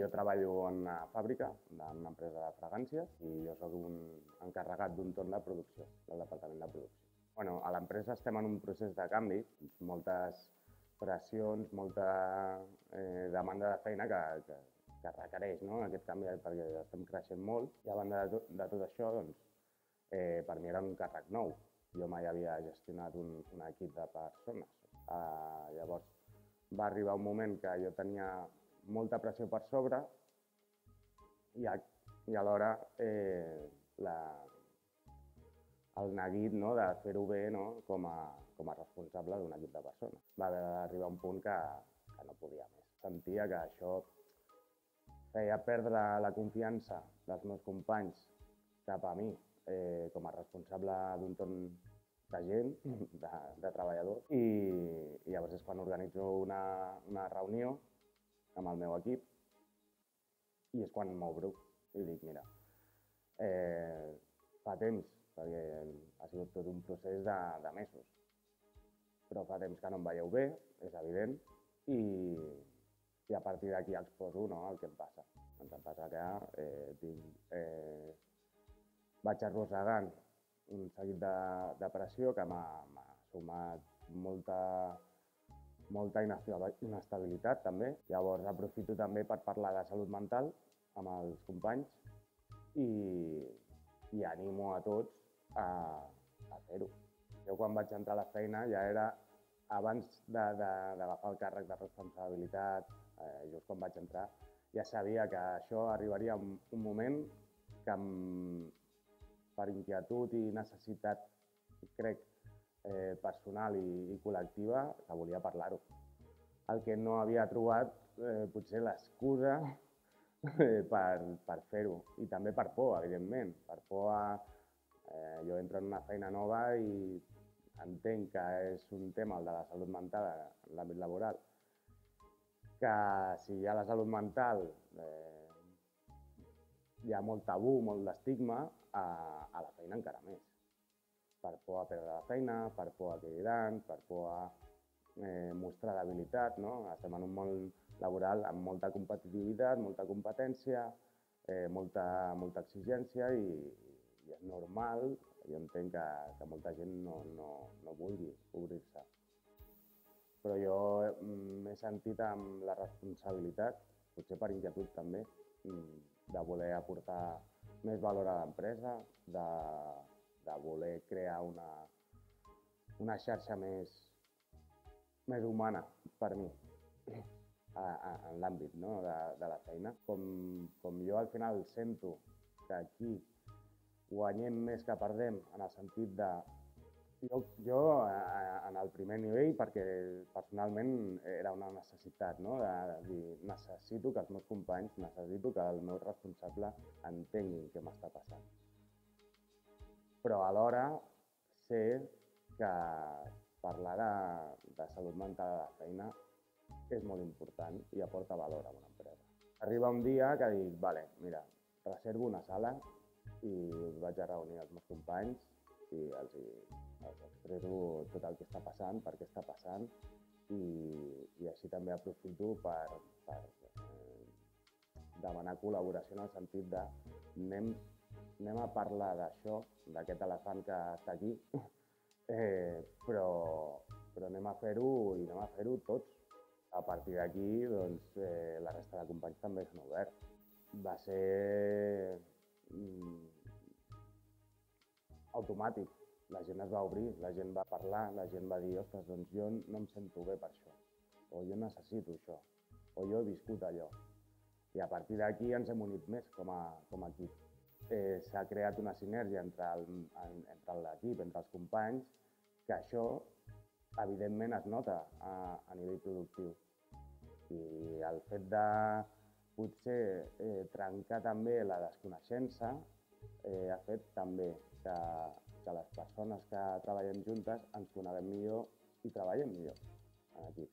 Jo treballo en una fàbrica, en una empresa de fragàncies, i jo soc un encarregat d'un torn de producció, del departament de producció. Bueno, a l'empresa estem en un procés de canvi, moltes pressions, molta demanda de feina que requereix, no, aquest canvi, perquè estem creixent molt. I a banda de tot això, doncs, per mi era un càrrec nou. Jo mai havia gestionat un equip de persones. Llavors va arribar un moment que jo tenia molta pressió per sobre i alhora el neguit, no, de fer-ho bé, no, com a responsable d'un equip de persones. Va haver d'arribar un punt que no podia més. Sentia que això feia perdre la confiança dels meus companys cap a mi com a responsable d'un torn de gent, de treballadors, i llavors és quan organitzo una reunió amb el meu equip i és quan m'obro i dic, mira, fa temps, perquè ha sigut tot un procés de mesos, però fa temps que no em veieu bé, és evident, i a partir d'aquí exposo, no, el que em passa. Doncs em passa que vaig arrossegant un seguit de pressió que m'ha sumat molta inestabilitat també. Llavors aprofito també per parlar de salut mental amb els companys i animo a tots a fer-ho. Jo quan vaig entrar a la feina ja era abans d'agafar el càrrec de responsabilitat, just quan vaig entrar, ja sabia que això arribaria un moment que per inquietud i necessitat, crec, personal i col·lectiva, que volia parlar-ho. El que no havia trobat potser l'excusa per fer-ho, i també per por, evidentment, per por a... Jo entro en una feina nova i entenc que és un tema, el de la salut mental en l'àmbit laboral, que si hi ha la salut mental hi ha molt tabú, molt d'estigma, a la feina encara més. Per por a perdre la feina, per por a quedar gran, per por a mostrar debilitat, no? Estem en un món laboral amb molta competitivitat, molta competència, molta exigència i és normal, jo entenc que molta gent no vulgui obrir-se. Però jo m'he sentit amb la responsabilitat, potser per inquietud també, de voler aportar més valor a l'empresa, de voler crear una xarxa més humana per mi en l'àmbit, no, de la feina. Com jo al final sento que aquí guanyem més que perdem, en el sentit de... Jo en el primer nivell, perquè personalment era una necessitat, no? De dir, necessito que els meus companys, necessito que el meu responsable entenguin què m'està passant. Però alhora sé que parlar de salut mental a la feina és molt important i aporta valor a una empresa. Arriba un dia que dic, vale, mira, reservo una sala i vaig a reunir els meus companys i els expresso tot el que està passant, per què està passant, i així també aprofito per demanar col·laboració en el sentit de anem a parlar d'això, d'aquest elefant que està aquí, però anem a fer-ho tots. A partir d'aquí, doncs, la resta de companys també s'han obert. Va ser automàtic. La gent es va obrir, la gent va parlar, la gent va dir, ostres, doncs jo no em sento bé per això, o jo necessito això, o jo he viscut allò. I a partir d'aquí ens hem unit més com a equip. S'ha creat una sinergia entre l'equip, entre els companys, que això, evidentment, es nota a nivell productiu. I el fet de potser trencar també la desconeixença ha fet també que les persones que treballem juntes ens coneguem millor i treballem millor en equip.